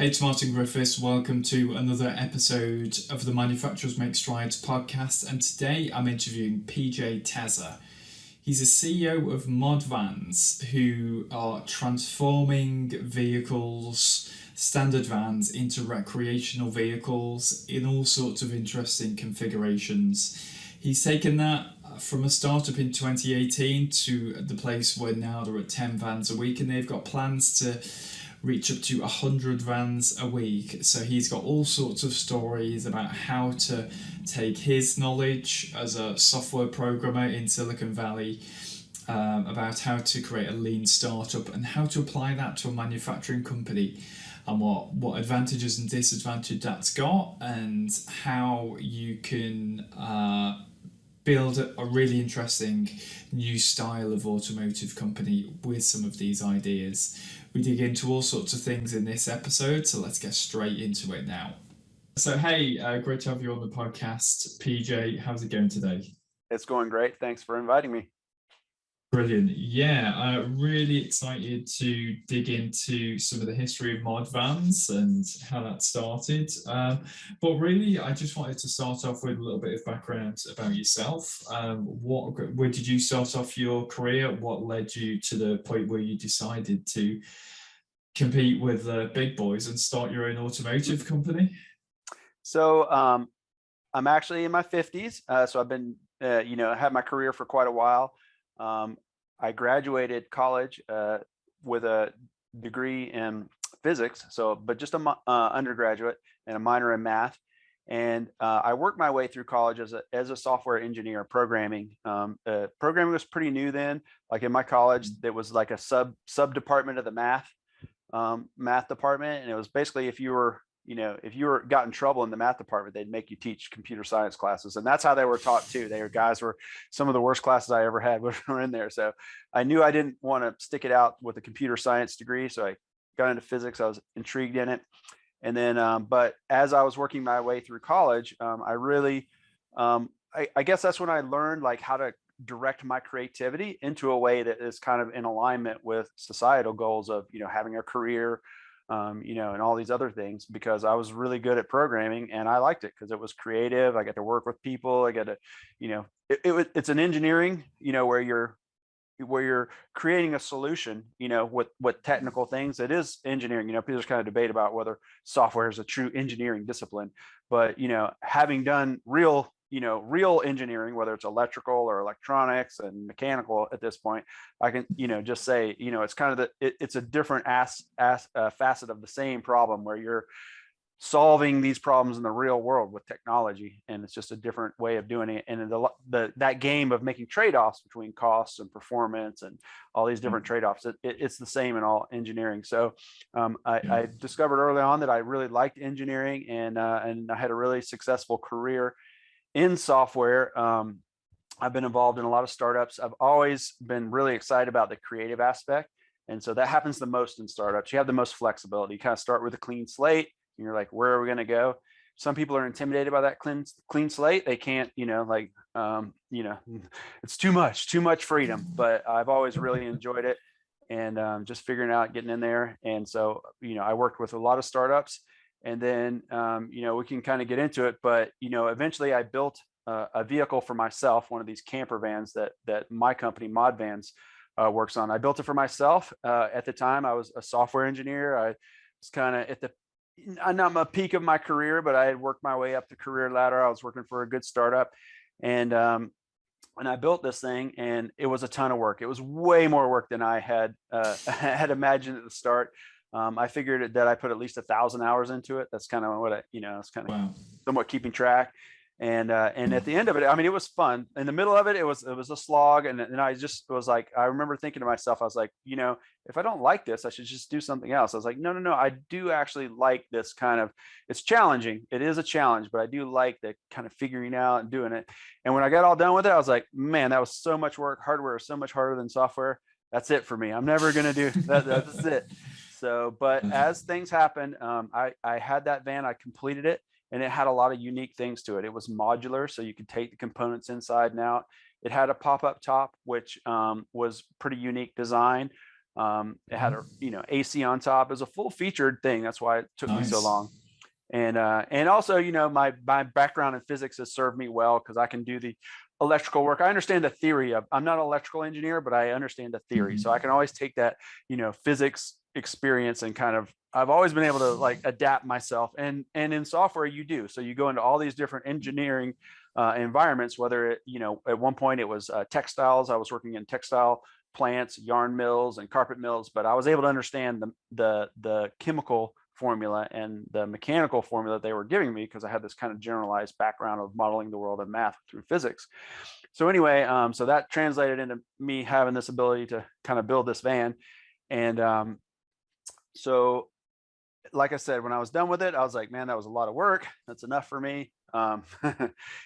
Hey, it's Martin Griffiths. Welcome to another episode of the Manufacturers Make Strides podcast. And today I'm interviewing P.J Tezza. He's a CEO of ModVans, who are transforming vehicles, standard vans, into recreational vehicles in all sorts of interesting configurations. He's taken that from a startup in 2018 to the place where now they're at 10 vans a week, and they've got plans to reach up to 100 vans a week. So he's got all sorts of stories about how to take his knowledge as a software programmer in Silicon Valley, about how to create a lean startup and how to apply that to a manufacturing company, and what advantages and disadvantages that's got, and how you can build a really interesting new style of automotive company with some of these ideas. We dig into all sorts of things in this episode, so let's get straight into it now. So, hey, great to have you on the podcast. PJ, how's it going today? It's going great. Thanks for inviting me. Brilliant. Yeah, really excited to dig into some of the history of ModVans and how that started. But really, I just wanted to start off with a little bit of background about yourself. Where did you start off your career? What led you to the point where you decided to compete with the big boys and start your own automotive company? So I'm actually in my 50s. So I've been, had my career for quite a while. I graduated college with a degree in physics, but just a undergraduate and a minor in math. And I worked my way through college as a software engineer, programming. Programming was pretty new then. Like in my college, there was like a sub department of the math department, and it was basically if you got in trouble in the math department, they'd make you teach computer science classes. And that's how they were taught too. Were some of the worst classes I ever had were in there. So I knew I didn't want to stick it out with a computer science degree. So I got into physics. I was intrigued in it. And then, but as I was working my way through college, I guess that's when I learned like how to direct my creativity into a way that is kind of in alignment with societal goals of, having a career, and all these other things, because I was really good at programming and I liked it because it was creative. I got to work with people. I got to, it's an engineering, where you're creating a solution, with technical things. It is engineering. There's kind of debate about whether software is a true engineering discipline, but, having done real engineering, whether it's electrical or electronics and mechanical at this point, I can, just say, it's kind of it's a different facet of the same problem, where you're solving these problems in the real world with technology, and it's just a different way of doing it. And that game of making trade-offs between costs and performance and all these different trade-offs, it's the same in all engineering. So I discovered early on that I really liked engineering, and I had a really successful career in software. I've been involved in a lot of startups. I've always been really excited about the creative aspect. And so that happens the most in startups. You have the most flexibility. You kind of start with a clean slate and you're like, where are we going to go? Some people are intimidated by that clean slate. They can't, it's too much freedom, but I've always really enjoyed it, and just figuring out, getting in there. And so, I worked with a lot of startups. And then, we can kind of get into it, but, eventually I built a vehicle for myself, one of these camper vans that my company ModVans works on. I built it for myself. At the time, I was a software engineer. I was kind of not my peak of my career, but I had worked my way up the career ladder. I was working for a good startup, and I built this thing, and it was a ton of work. It was way more work than I had had imagined at the start. I figured that I put at least 1,000 hours into it. That's kind of what it's kind of somewhat keeping track. And at the end of it, I mean, it was fun. In the middle of it, it was a slog. And I just was like, I remember thinking to myself, I was like, if I don't like this, I should just do something else. I was like, no, I do actually like this kind of, it's challenging. It is a challenge, but I do like the kind of figuring out and doing it. And when I got all done with it, I was like, man, that was so much work. Hardware is so much harder than software. That's it for me. I'm never going to do that. That's it. So, but as things happened, I had that van, I completed it, and it had a lot of unique things to it. It was modular, so you could take the components inside and out. It had a pop-up top, which was pretty unique design. It had a, AC on top. It was a full featured thing. That's why it took me so Nice. long. And also, my background in physics has served me well because I can do the electrical work. I understand the theory of, I'm not an electrical engineer, but I understand the theory. So I Mhm. can always take that, physics experience and I've always been able to like adapt myself. And in software you do. So you go into all these different engineering environments, whether it, at one point it was textiles. I was working in textile plants, yarn mills, and carpet mills, but I was able to understand the chemical formula and the mechanical formula they were giving me because I had this kind of generalized background of modeling the world in math through physics. So anyway, so that translated into me having this ability to kind of build this van. And so like I said, when I was done with it, I was like, man, that was a lot of work. That's enough for me.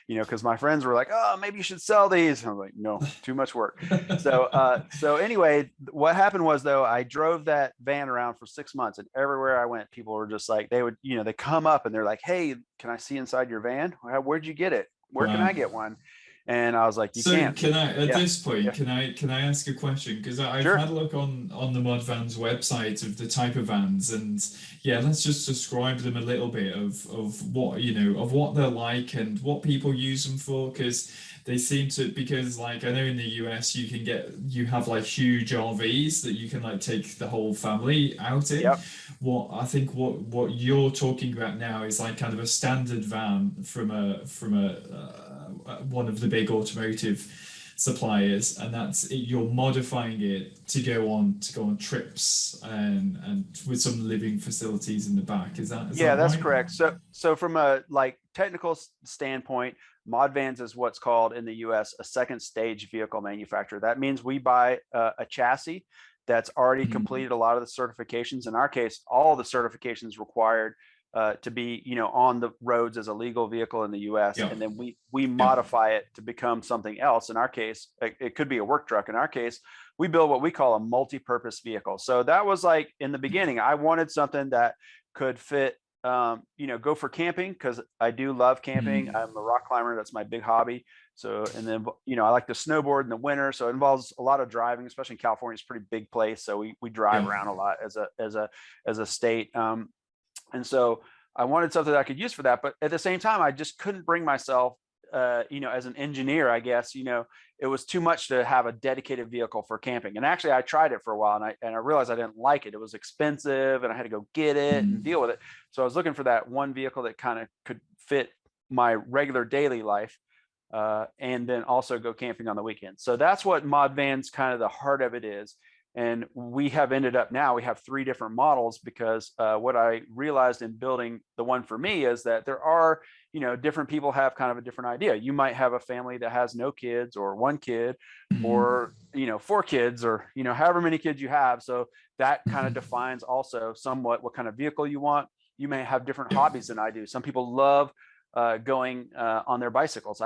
Because my friends were like, oh, maybe you should sell these. And I'm like, no, too much work. So anyway, what happened was though, I drove that van around for 6 months, and everywhere I went, people were just like, they would, they come up and they're like, hey, can I see inside your van? Where'd you get it? Where can Wow. I get one? And I was like, you So can't. can I, at Yeah, this point, yeah, can I ask a question? Because I've sure. had a look on the ModVans website of the type of vans, and yeah, let's just describe them a little bit of what of what they're like and what people use them for. Because they seem to, because like I know in the US you have like huge RVs that you can like take the whole family out in. Yep. What I think what you're talking about now is like kind of a standard van from a one of the big automotive suppliers, and that's you're modifying it to go on trips and with some living facilities in the back. Is Yeah, that that's right? correct. So from a like technical standpoint, ModVans is what's called in the US a second stage vehicle manufacturer. That means we buy a chassis that's already Mhm. completed a lot of the certifications. In our case, all the certifications required to be, on the roads as a legal vehicle in the US. Yeah, And then we yeah. modify it to become something else. In our case, it could be a work truck. In our case, we build what we call a multi-purpose vehicle. So that was like in the beginning, I wanted something that could fit, go for camping because I do love camping. Mhm. I'm a rock climber. That's my big hobby. So, and then, I like to snowboard in the winter. So it involves a lot of driving, especially in California. It's a pretty big place. So we drive Yeah. around a lot as a state. And so I wanted something that I could use for that. But at the same time, I just couldn't bring myself, as an engineer, I guess, it was too much to have a dedicated vehicle for camping. And actually, I tried it for a while, and I realized I didn't like it. It was expensive, and I had to go get it and deal Mhm. with it. So I was looking for that one vehicle that kind of could fit my regular daily life, and then also go camping on the weekend. So that's what ModVans kind of the heart of it is. And we have ended up now, we have 3 different models because what I realized in building the one for me is that there are, different people have kind of a different idea. You might have a family that has no kids or 1 kid Mhm. or, 4 kids or, however many kids you have. So that kind of Mhm. defines also somewhat what kind of vehicle you want. You may have different Yeah. hobbies than I do. Some people love going on their bicycles.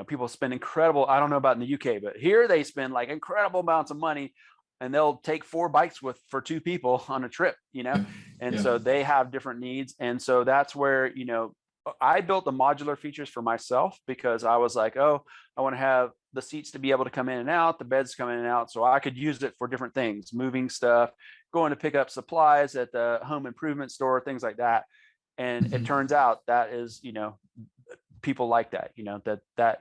People spend incredible, I don't know about in the UK, but here they spend like incredible amounts of money, and they'll take 4 bikes for 2 people on a trip, Yeah. and Yeah. so they have different needs. And so that's where, I built the modular features for myself because I was like, oh, I want to have the seats to be able to come in and out, the beds come in and out. So I could use it for different things, moving stuff, going to pick up supplies at the home improvement store, things like that. And it Mhm. turns out that is, people like that,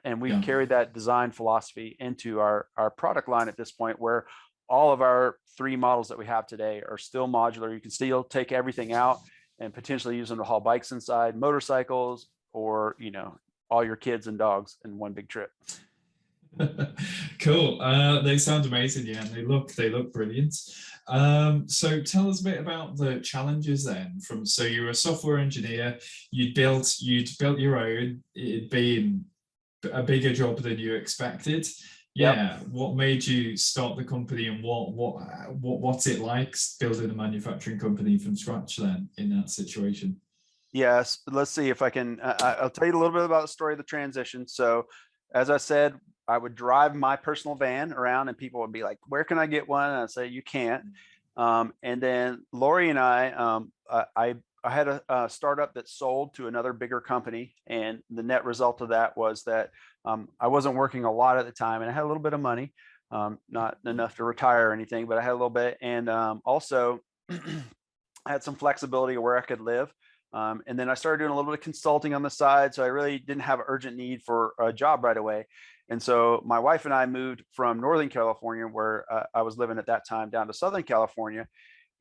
and we've Yeah. carried that design philosophy into our product line at this point, where all of our 3 models that we have today are still modular. You can still take everything out and potentially use them to haul bikes inside, motorcycles, or, all your kids and dogs in one big trip. Cool. They sound amazing, yeah, and they look brilliant. So tell us a bit about the challenges then. So you're a software engineer, you'd built your own, it'd been a bigger job than you expected. Yep. Yeah, what made you start the company, and what's it like building a manufacturing company from scratch then in that situation? Yes, let's see if I can. I'll tell you a little bit about the story of the transition. So, as I said, I would drive my personal van around, and people would be like, "Where can I get one?" And I'd say, "You can't." And then Lori and I had a startup that sold to another bigger company, and the net result of that was that I wasn't working a lot at the time, and I had a little bit of money. not enough to retire or anything, but I had a little bit. And also I had some flexibility where I could live. And then I started doing a little bit of consulting on the side. So I really didn't have an urgent need for a job right away. And so my wife and I moved from Northern California, where I was living at that time, down to Southern California.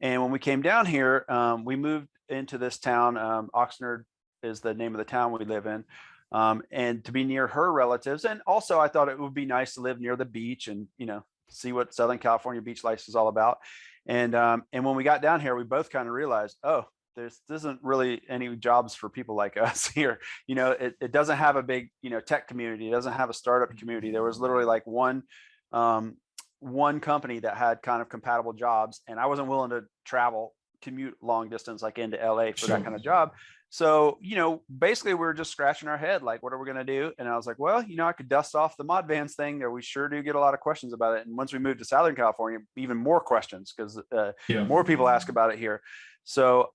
And when we came down here, we moved into this town. Oxnard is the name of the town we live in. And to be near her relatives. And also I thought it would be nice to live near the beach and, see what Southern California beach life is all about. And when we got down here, we both kind of realized, oh, there isn't really any jobs for people like us here. It doesn't have a big, tech community. It doesn't have a startup community. There was literally like one company that had kind of compatible jobs, and I wasn't willing to commute long distance, like into LA for that kind of job. So, basically we were just scratching our head, like, what are we going to do? And I was like, well, I could dust off the ModVans thing there. We sure do get a lot of questions about it. And once we moved to Southern California, even more questions, because more people ask about it here. So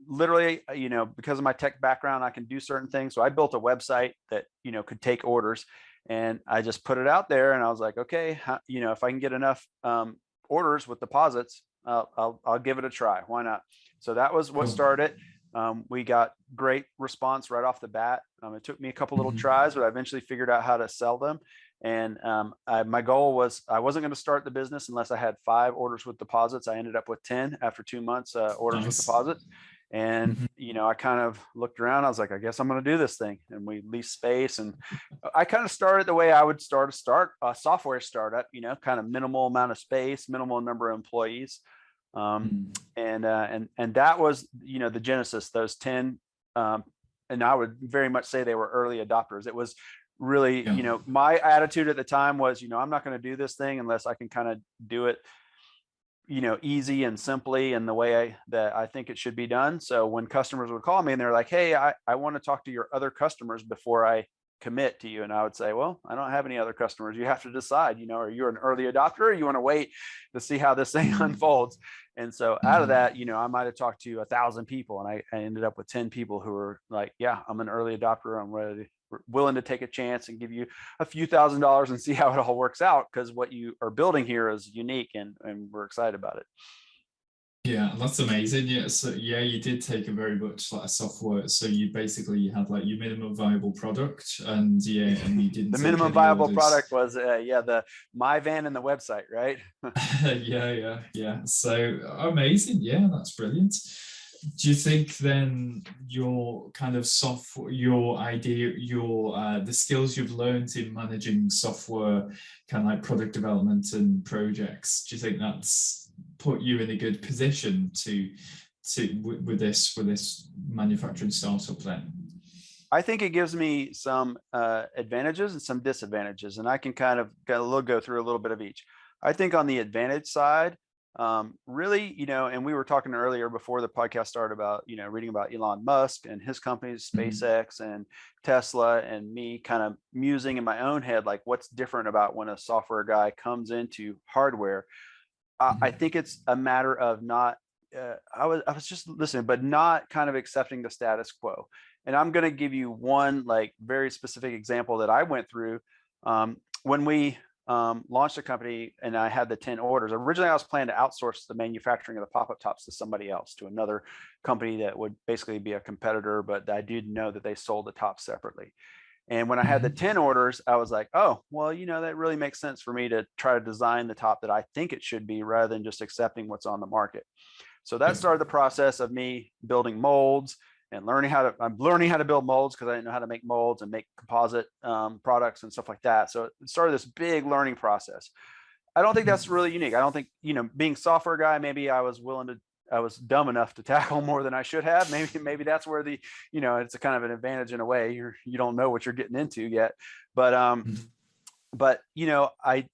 literally, because of my tech background, I can do certain things. So I built a website that, could take orders, and I just put it out there. And I was like, okay, if I can get enough orders with deposits, I'll give it a try. Why not? So that was what started. We got great response right off the bat. It took me a couple little tries, but I eventually figured out how to sell them. And my goal was, I wasn't going to start the business unless I had 5 orders with deposits. I ended up with 10 after 2 months, orders with deposits. And, I kind of looked around. I was like, I guess I'm going to do this thing. And we leased space. And I kind of started the way I would start a software startup, kind of minimal amount of space, minimal number of employees. And that was, the genesis, those 10. And I would very much say they were early adopters. It was really, my attitude at the time was, I'm not going to do this thing unless I can kind of do it, easy and simply in the way that I think it should be done. So when customers would call me and they're like, hey, I want to talk to your other customers before I commit to you. And I would say, well, I don't have any other customers. You have to decide, are you an early adopter, or you want to wait to see how this thing unfolds? And so out of that, I might've talked to 1,000 people, and I ended up with 10 people who were like, yeah, I'm an early adopter. I'm willing to take a chance and give you a few $1,000s and see how it all works out. Cause what you are building here is unique, and we're excited about it. Yeah, that's amazing. Yeah, so you did take a very much like a software. So you had like your minimum viable product, and and you didn't. The minimum viable product was the my van and the website, right? yeah. So amazing. Yeah, that's brilliant. Do you think then your kind of software, your idea, the skills you've learned in managing software, kind of like product development and projects, do you think that's put you in a good position with this manufacturing startup then? I think it gives me some advantages and some disadvantages, and I can kind of go through a little bit of each. I think on the advantage side, really, and we were talking earlier before the podcast started about, reading about Elon Musk and his companies, SpaceX and Tesla, and me kind of musing in my own head, like, what's different about when a software guy comes into hardware. I think it's a matter of not, I was just listening, but not kind of accepting the status quo. And I'm going to give you one like very specific example that I went through when we launched a company and I had the 10 orders. Originally, I was planning to outsource the manufacturing of the pop-up tops to somebody else, to another company that would basically be a competitor, but I did know that they sold the tops separately. And when I had the 10 orders, I was like, oh, well, that really makes sense for me to try to design the top that I think it should be, rather than just accepting what's on the market. So that started the process of me building molds and I'm learning how to build molds, because I didn't know how to make molds and make composite products and stuff like that. So it started this big learning process. I don't think that's really unique. I don't think, being software guy, maybe I was dumb enough to tackle more than I should have. Maybe that's where it's a kind of an advantage in a way. You don't know what you're getting into yet, but I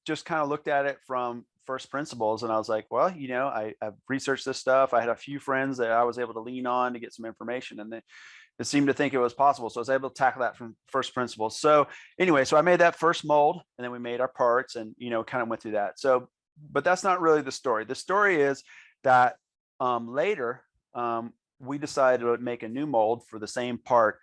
just kind of looked at it from first principles, and I was like, well, I've researched this stuff. I had a few friends that I was able to lean on to get some information, and they seemed to think it was possible. So I was able to tackle that from first principles. So anyway, so I made that first mold, and then we made our parts, and kind of went through that. So, but that's not really the story. The story is that later we decided to make a new mold for the same part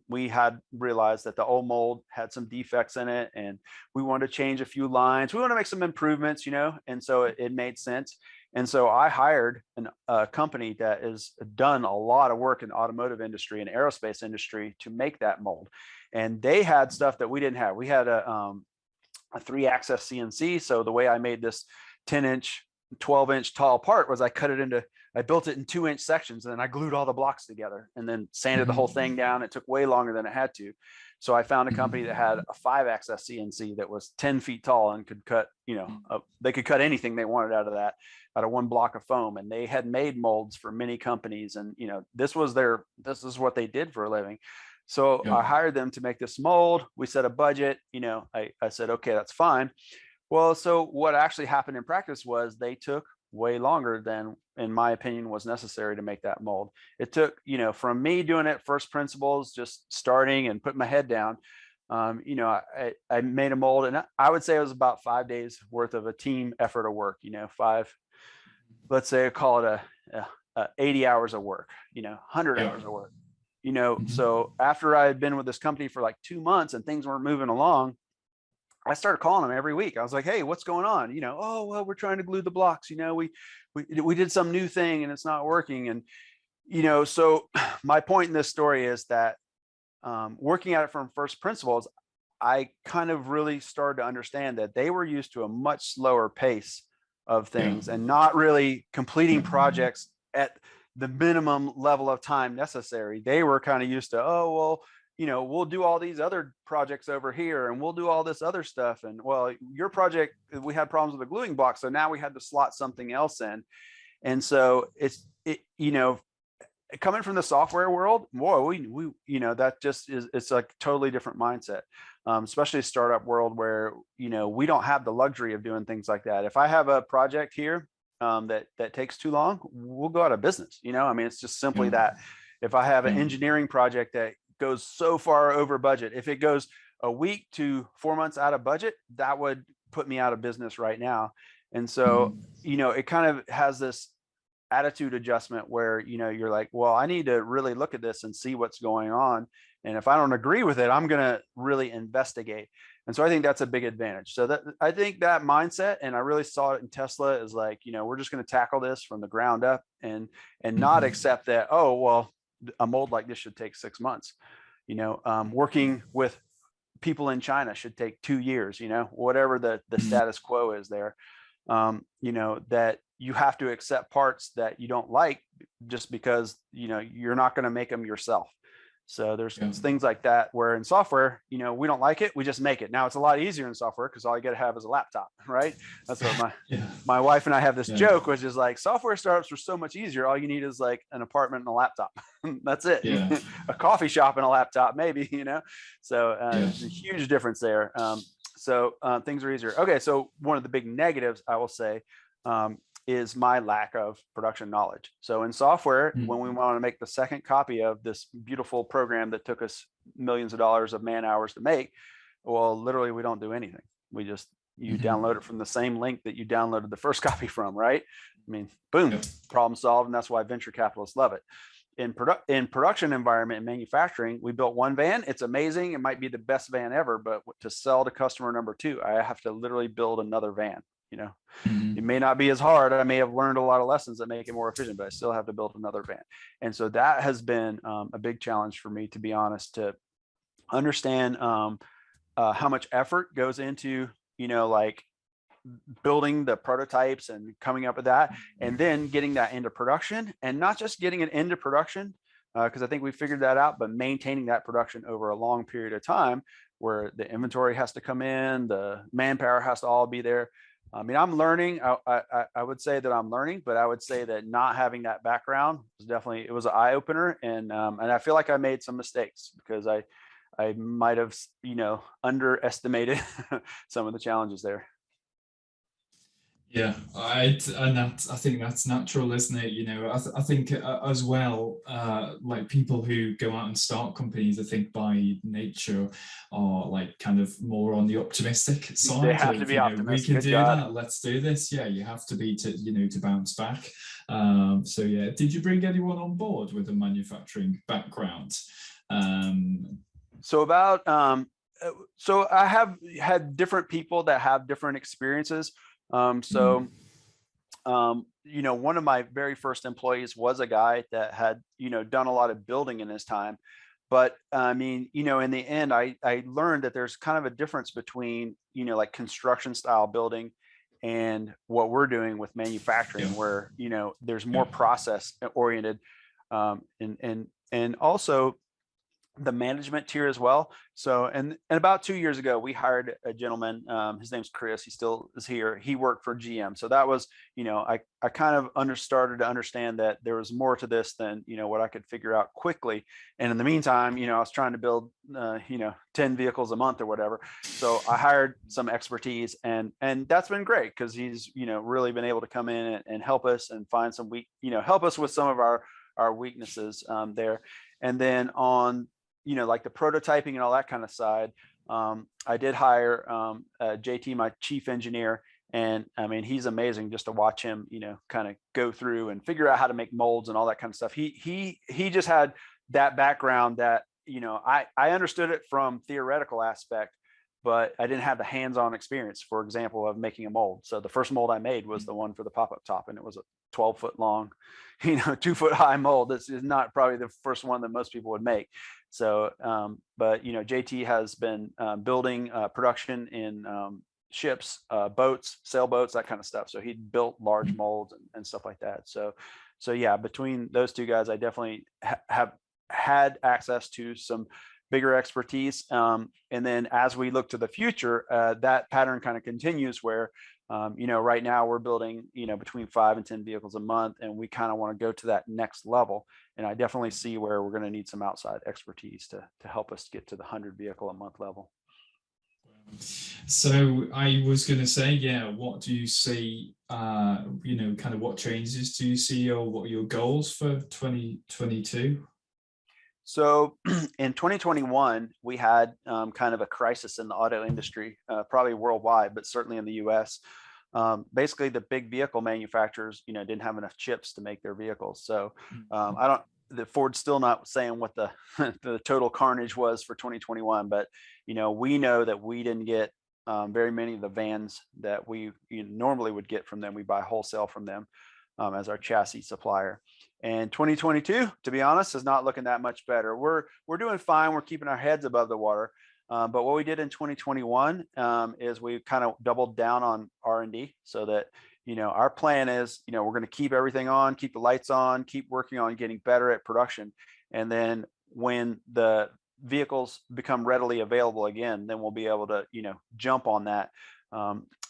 we had realized that the old mold had some defects in it, and we wanted to change a few lines. We want to make some improvements, and so it made sense. And so I hired a company that has done a lot of work in the automotive industry and aerospace industry to make that mold. And they had stuff that we didn't have. We had a 3-axis CNC. So the way I made this 10-inch, 12-inch tall part was I built it in 2-inch sections, and then I glued all the blocks together and then sanded the whole thing down. It took way longer than it had to. So I found a company that had a 5-axis CNC that was 10 feet tall and could cut, they could cut anything they wanted out of one block of foam. And they had made molds for many companies. And, this is what they did for a living. So I hired them to make this mold. We set a budget, I said, okay, that's fine. Well, so what actually happened in practice was they took way longer than, in my opinion, was necessary to make that mold. It took, from me doing it first principles, just starting and putting my head down, I made a mold, and I would say it was about 5 days worth of a team effort of work, let's say I call it a 80 hours of work, 100 hours of work, So after I had been with this company for like 2 months and things weren't moving along, I started calling them every week. I was like, hey, what's going on? Oh, well, we're trying to glue the blocks. We did some new thing and it's not working. And, so my point in this story is that working at it from first principles, I kind of really started to understand that they were used to a much slower pace of things and not really completing projects at the minimum level of time necessary. They were kind of used to, oh, well, we'll do all these other projects over here and we'll do all this other stuff. And well, your project, we had problems with the gluing block. So now we had to slot something else in. And so coming from the software world, boy, that just is, it's like totally different mindset, especially a startup world where, we don't have the luxury of doing things like that. If I have a project here that takes too long, we'll go out of business. It's just simply that. If I have an engineering project that goes so far over budget, if it goes a week to 4 months out of budget, that would put me out of business right now. And so, it kind of has this attitude adjustment where, you're like, well, I need to really look at this and see what's going on. And if I don't agree with it, I'm going to really investigate. And so I think that's a big advantage. So I think that mindset, and I really saw it in Tesla, is like, we're just going to tackle this from the ground up and not accept that, oh, well, a mold like this should take 6 months. Working with people in China should take 2 years, whatever the status quo is there. That you have to accept parts that you don't like just because, you're not going to make them yourself. So there's things like that where in software, we don't like it, we just make it. Now it's a lot easier in software because all you got to have is a laptop, right? That's what my wife and I have this joke, which is like, software startups are so much easier. All you need is like an apartment and a laptop. That's it. A coffee shop and a laptop, maybe, So there's a huge difference there. So things are easier. Okay, so one of the big negatives, I will say, is my lack of production knowledge. So in software, when we want to make the second copy of this beautiful program that took us millions of dollars of man hours to make, well, literally we don't do anything. We just, you download it from the same link that you downloaded the first copy from, right? Boom, problem solved. And that's why venture capitalists love it. In production environment and manufacturing, we built one van. It's amazing. It might be the best van ever, but to sell to customer number 2, I have to literally build another van. It may not be as hard. I may have learned a lot of lessons that make it more efficient, but I still have to build another van. And so that has been a big challenge for me, to be honest, to understand how much effort goes into, like building the prototypes and coming up with that, and then getting that into production, and not just getting it into production, because I think we figured that out, but maintaining that production over a long period of time where the inventory has to come in, the manpower has to all be there. I'm learning. I would say that I'm learning, but I would say that not having that background was definitely, it was an eye opener. And I feel like I made some mistakes because I might have, underestimated some of the challenges there. Yeah, I think that's natural, isn't it? I think as well, like people who go out and start companies, I think by nature are like kind of more on the optimistic side. They have to be optimistic. We can do that. Let's do this. Yeah, you have to be to bounce back. So yeah, did you bring anyone on board with a manufacturing background? So about so I have had different people that have different experiences. So one of my very first employees was a guy that had done a lot of building in his time. But I mean, in the end, I learned that there's kind of a difference between like construction style building and what we're doing with manufacturing, where there's more process oriented, and also the management tier as well. So, and about 2 years ago, we hired a gentleman. His name's Chris. He still is here. He worked for GM. So that was, I kind of started to understand that there was more to this than, what I could figure out quickly. And in the meantime, I was trying to build, 10 vehicles a month or whatever. So I hired some expertise, and that's been great because he's, really been able to come in and help us and find some help us with some of our weaknesses there. And then on, like the prototyping and all that kind of side, I did hire JT, my chief engineer. And I mean, he's amazing just to watch him, kind of go through and figure out how to make molds and all that kind of stuff. He just had that background that, I understood it from theoretical aspect, but I didn't have the hands-on experience, for example, of making a mold. So the first mold I made was the one for the pop-up top, and it was a 12-foot long, 2-foot high mold. This is not probably the first one that most people would make. So, but JT has been building production in ships, boats, sailboats, that kind of stuff. So he built large molds and stuff like that. So yeah, between those two guys, I definitely have had access to some bigger expertise. And then as we look to the future, that pattern kind of continues where, right now we're building, between 5 and 10 vehicles a month, and we kind of want to go to that next level. And I definitely see where we're going to need some outside expertise to help us get to the 100 vehicle a month level. So I was going to say, what do you see, kind of what changes do you see, or what are your goals for 2022? So in 2021, we had kind of a crisis in the auto industry, probably worldwide, but certainly in the US. Basically, the big vehicle manufacturers, didn't have enough chips to make their vehicles. So the Ford's still not saying what the the total carnage was for 2021, but we know that we didn't get very many of the vans that we normally would get from them. We buy wholesale from them as our chassis supplier. And 2022, to be honest, is not looking that much better. We're doing fine. We're keeping our heads above the water. But what we did in 2021 is we kind of doubled down on R&D, so that our plan is we're going to keep everything on, keep the lights on, keep working on getting better at production, and then when the vehicles become readily available again, then we'll be able to jump on that.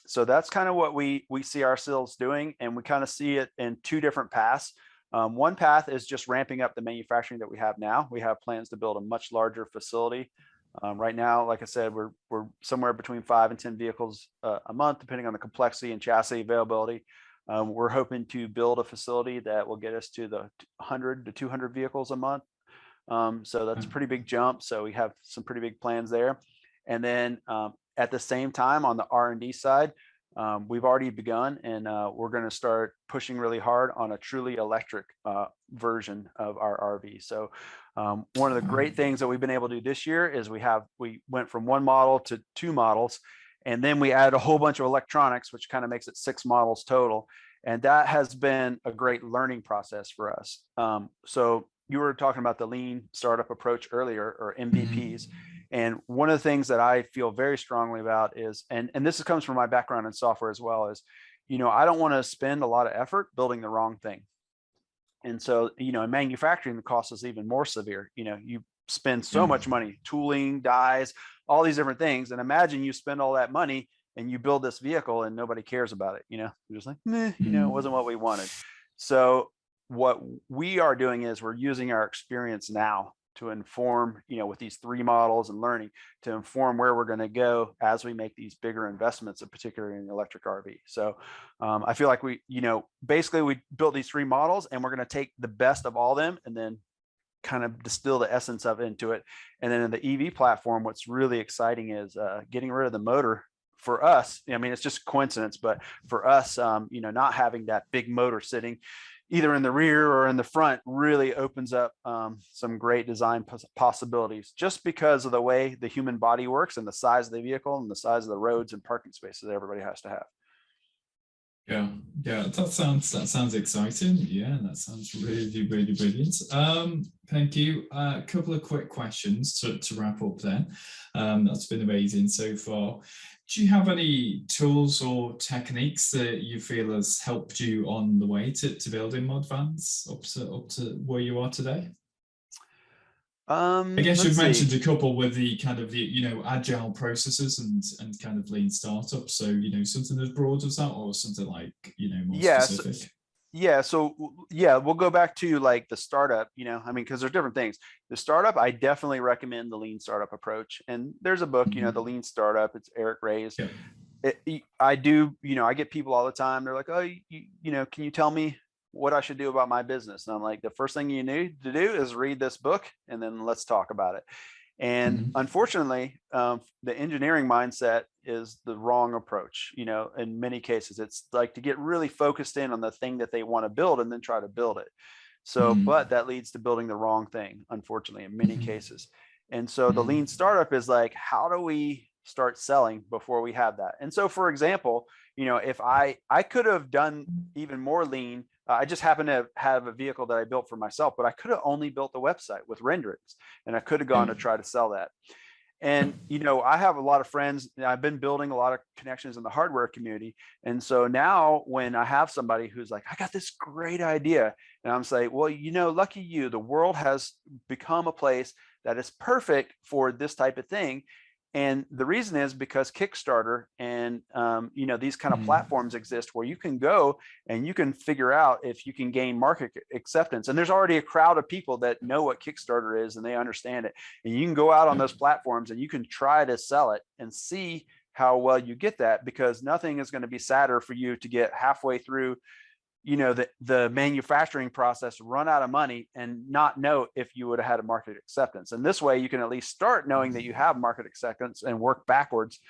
So that's kind of what we see ourselves doing, and we kind of see it in two different paths. One path is just ramping up the manufacturing that we have now. We have plans to build a much larger facility. Right now, like I said, we're somewhere between 5 and 10 vehicles a month, depending on the complexity and chassis availability. We're hoping to build a facility that will get us to the 100 to 200 vehicles a month. So that's a pretty big jump. So we have some pretty big plans there. And then at the same time, on the R&D side, we've already begun, and we're going to start pushing really hard on a truly electric version of our RV. So one of the great things that we've been able to do this year is we went from 1 model to 2 models, and then we added a whole bunch of electronics, which kind of makes it 6 models total. And that has been a great learning process for us. So you were talking about the lean startup approach earlier, or MVPs. And one of the things that I feel very strongly about is, and this comes from my background in software as well, is, I don't want to spend a lot of effort building the wrong thing. And so, in manufacturing, the cost is even more severe. You spend so much money, tooling, dies, all these different things. And imagine you spend all that money and you build this vehicle and nobody cares about it. You're just like, meh, it wasn't what we wanted. So what we are doing is we're using our experience now to inform, with these 3 models and learning to inform where we're going to go as we make these bigger investments, particularly in the electric RV. So I feel like we, basically we built these 3 models, and we're going to take the best of all of them and then kind of distill the essence of it into it. And then in the EV platform, what's really exciting is getting rid of the motor. For us, I mean, it's just coincidence, but for us, not having that big motor sitting, either in the rear or in the front really opens up some great design possibilities, just because of the way the human body works and the size of the vehicle and the size of the roads and parking spaces that everybody has to have. Yeah, that sounds exciting. Yeah, that sounds really brilliant. Thank you. A couple of quick questions to wrap up then. That's been amazing so far. Do you have any tools or techniques that you feel has helped you on the way to building ModVans up to where you are today? I guess you've mentioned a couple with the kind of the agile processes and kind of lean startups. So something as broad as that, or something like more specific. So we'll go back to like the startup. I mean, because there's different things. The startup, I definitely recommend the lean startup approach. And there's a book, the Lean Startup. It's Eric Ray's. Yeah. I do. I get people all the time. They're like, oh, can you tell me what I should do about my business? And I'm like, the first thing you need to do is read this book, and then let's talk about it. And unfortunately, the engineering mindset is the wrong approach. In many cases, it's like to get really focused in on the thing that they want to build and then try to build it. So, but that leads to building the wrong thing, unfortunately, in many cases. And so the lean startup is like, how do we start selling before we have that? And so, for example, if I could have done even more lean, I just happen to have a vehicle that I built for myself, but I could have only built a website with renderings, and I could have gone to try to sell that. And, I have a lot of friends. I've been building a lot of connections in the hardware community. And so now when I have somebody who's like, I got this great idea, and I'm saying, well, lucky you, the world has become a place that is perfect for this type of thing. And the reason is because Kickstarter and, these kind of platforms exist where you can go and you can figure out if you can gain market acceptance. And there's already a crowd of people that know what Kickstarter is and they understand it. And you can go out on those platforms and you can try to sell it and see how well you get that, because nothing is going to be sadder for you to get halfway through the manufacturing process, run out of money, and not know if you would have had a market acceptance. And this way you can at least start knowing that you have market acceptance and work backwards.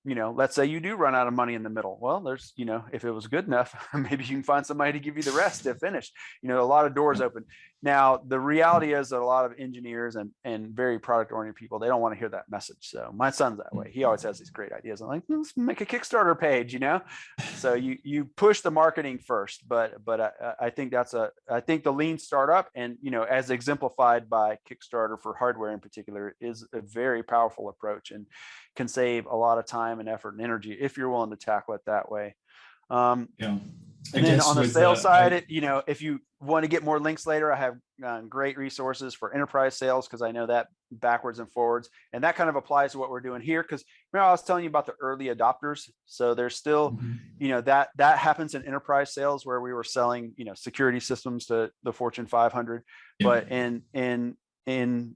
Let's say you do run out of money in the middle. Well, there's, if it was good enough, maybe you can find somebody to give you the rest to finish. A lot of doors open. Now, the reality is that a lot of engineers and very product oriented people, they don't want to hear that message. So my son's that way. He always has these great ideas. I'm like, let's make a Kickstarter page, So you push the marketing first, but I think I think the lean startup and, as exemplified by Kickstarter for hardware in particular, is a very powerful approach and can save a lot of time and effort and energy if you're willing to tackle it that way. And then on the sales side, if you want to get more links later, I have great resources for enterprise sales, because I know that backwards and forwards. And that kind of applies to what we're doing here, because remember I was telling you about the early adopters. So there's still, that happens in enterprise sales where we were selling, security systems to the Fortune 500. But in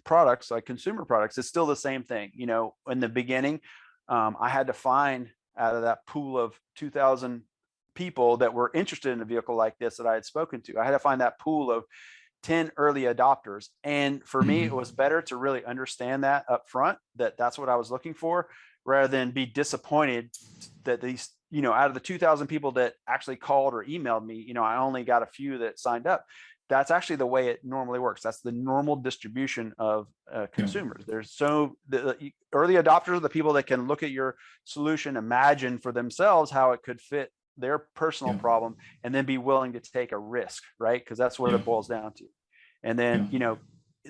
products like consumer products, it's still the same thing. In the beginning, I had to find out of that pool of 2,000 people that were interested in a vehicle like this that I had spoken to. I had to find that pool of 10 early adopters. And for me, it was better to really understand that up front, that's what I was looking for, rather than be disappointed that these, out of the 2,000 people that actually called or emailed me, I only got a few that signed up. That's actually the way it normally works. That's the normal distribution of consumers. There's the early adopters are the people that can look at your solution, imagine for themselves how it could fit their personal problem, and then be willing to take a risk, right? Because that's what it boils down to. And then,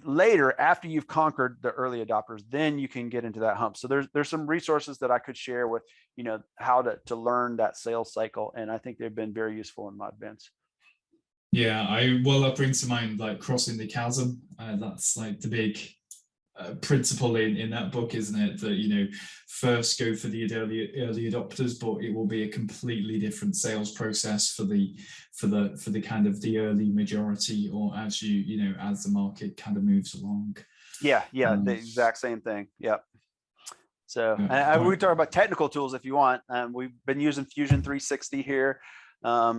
later, after you've conquered the early adopters, then you can get into that hump. So there's some resources that I could share with, how to learn that sales cycle. And I think they've been very useful in ModVans. Yeah, I bring to mind like crossing the chasm. That's like the big principle in that book, isn't it? That first go for the early adopters, but it will be a completely different sales process for the kind of the early majority, or as as the market kind of moves along. The exact same thing. Yep. So we can talk about technical tools if you want. We've been using Fusion 360 here.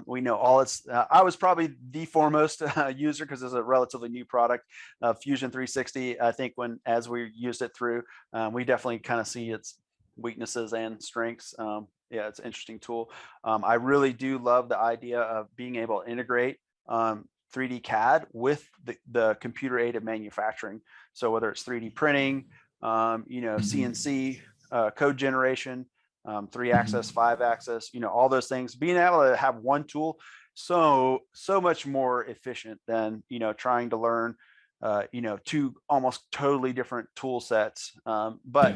We know all its, I was probably the foremost user because it's a relatively new product, Fusion 360. I think as we used it through, we definitely kind of see its weaknesses and strengths. Yeah, it's an interesting tool. I really do love the idea of being able to integrate 3D CAD with the computer aided manufacturing. So whether it's 3D printing, CNC code generation, 3-axis, 5-axis, all those things, being able to have one tool, so much more efficient than, trying to learn, two almost totally different tool sets. But,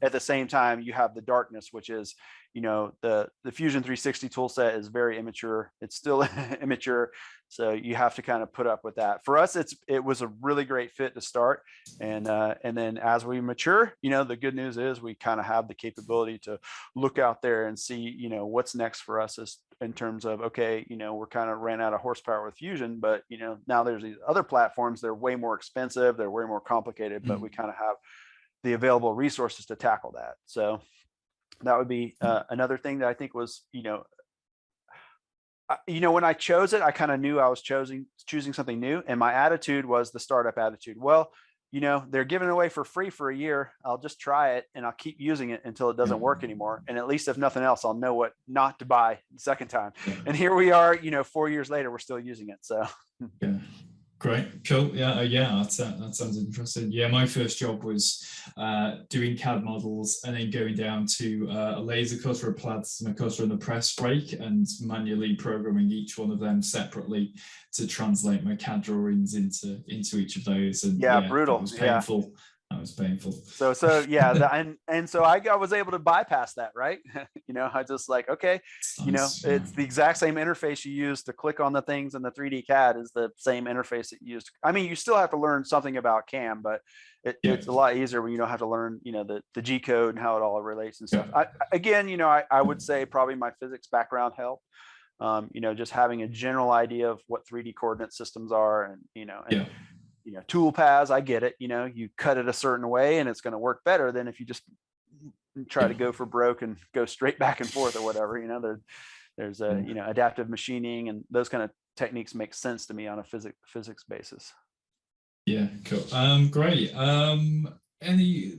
at the same time, you have the darkness, which is, the Fusion 360 tool set is very immature. It's still immature. So you have to kind of put up with that. For us, it was a really great fit to start. And then as we mature, the good news is we kind of have the capability to look out there and see, what's next for us is in terms of, okay, we're kind of ran out of horsepower with Fusion, but, now there's these other platforms. They're way more expensive. They're way more complicated, but we kind of have the available resources to tackle that. So that would be another thing that I think was, when I chose it, I kind of knew I was choosing something new. And my attitude was the startup attitude. Well, they're giving it away for free for a year. I'll just try it and I'll keep using it until it doesn't work anymore. And at least if nothing else, I'll know what not to buy the second time. And here we are, 4 years later, we're still using it. So yeah. Great, cool. Yeah, that sounds interesting. Yeah, my first job was doing CAD models and then going down to a laser cutter, a plasma cutter, and a press brake, and manually programming each one of them separately to translate my CAD drawings into each of those. And brutal. That was painful. Yeah. That was painful. So yeah, and so I was able to bypass that, right? I just like, okay, nice. It's the exact same interface you use to click on the things in the 3D CAD is the same interface that you used. I mean, you still have to learn something about CAM, but it's a lot easier when you don't have to learn, the G code and how it all relates and stuff. I would say probably my physics background helped. Just having a general idea of what 3D coordinate systems are, and tool paths, I get it. You cut it a certain way and it's going to work better than if you just try to go for broke and go straight back and forth or whatever. There's adaptive machining and those kind of techniques make sense to me on a physics basis. Yeah, cool. Great. Any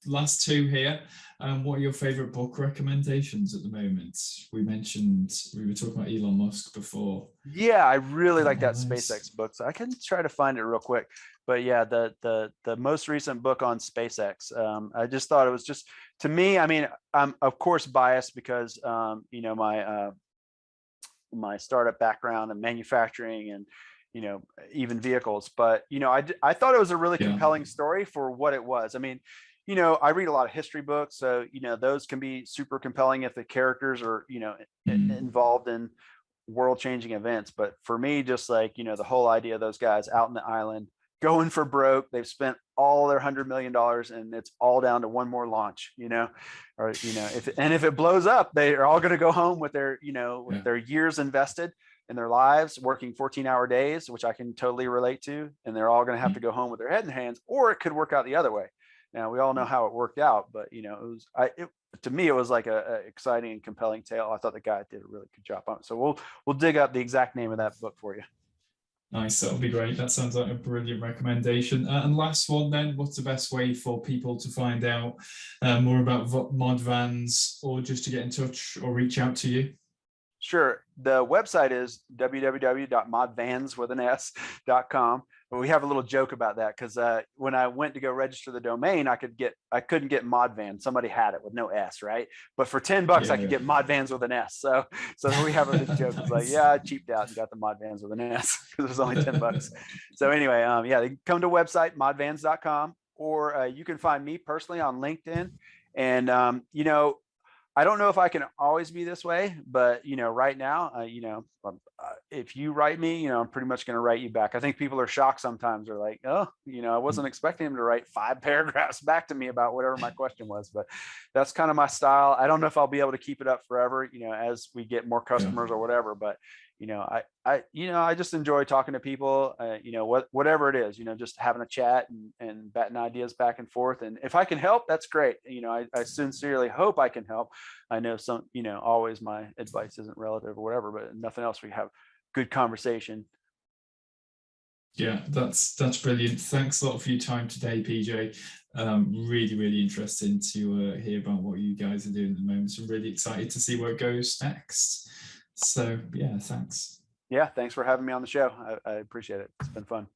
last two here? What are your favorite book recommendations at the moment? We were talking about Elon Musk before. Yeah, I really like that SpaceX book. So I can try to find it real quick. But yeah, the most recent book on SpaceX, I just thought it was just, to me, I mean, I'm of course biased because my startup background and manufacturing and even vehicles, but I thought it was a really compelling story for what it was. I mean, I read a lot of history books, so those can be super compelling if the characters are involved in world-changing events. But for me, just like the whole idea of those guys out in the island going for broke, they've spent all their $100 million and it's all down to one more launch, if it blows up, they are all going to go home with their with their years invested in their lives, working 14-hour days, which I can totally relate to, and they're all going to have to go home with their head in hands, or it could work out the other way. Now we all know how it worked out, but to me, it was like a exciting and compelling tale. I thought the guy did a really good job on it. So we'll dig up the exact name of that book for you. Nice, that'll be great. That sounds like a brilliant recommendation. And last one then, what's the best way for people to find out more about ModVans, or just to get in touch or reach out to you? Sure. The website is www.modvans.com. But we have a little joke about that because when I went to go register the domain, I couldn't get ModVans. Somebody had it with no S, right? But for $10, I could get ModVans with an S. So we have a big joke. It's like, yeah, I cheaped out and got the ModVans with an S because it was only $10. So anyway, they can come to website modvans.com, or you can find me personally on LinkedIn. And I don't know if I can always be this way, but right now, if you write me, I'm pretty much going to write you back. I think people are shocked sometimes. They're like, oh, I wasn't expecting him to write 5 paragraphs back to me about whatever my question was, but that's kind of my style. I don't know if I'll be able to keep it up forever, as we get more customers or whatever, but I just enjoy talking to people, whatever it is, just having a chat and batting ideas back and forth. And if I can help, that's great. I sincerely hope I can help. I know always my advice isn't relative or whatever, but nothing else, we have good conversation. Yeah, that's brilliant. Thanks a lot for your time today, PJ. Really interesting to hear about what you guys are doing at the moment. So I'm really excited to see where it goes next. So yeah, thanks. Yeah, thanks for having me on the show. I appreciate it. It's been fun.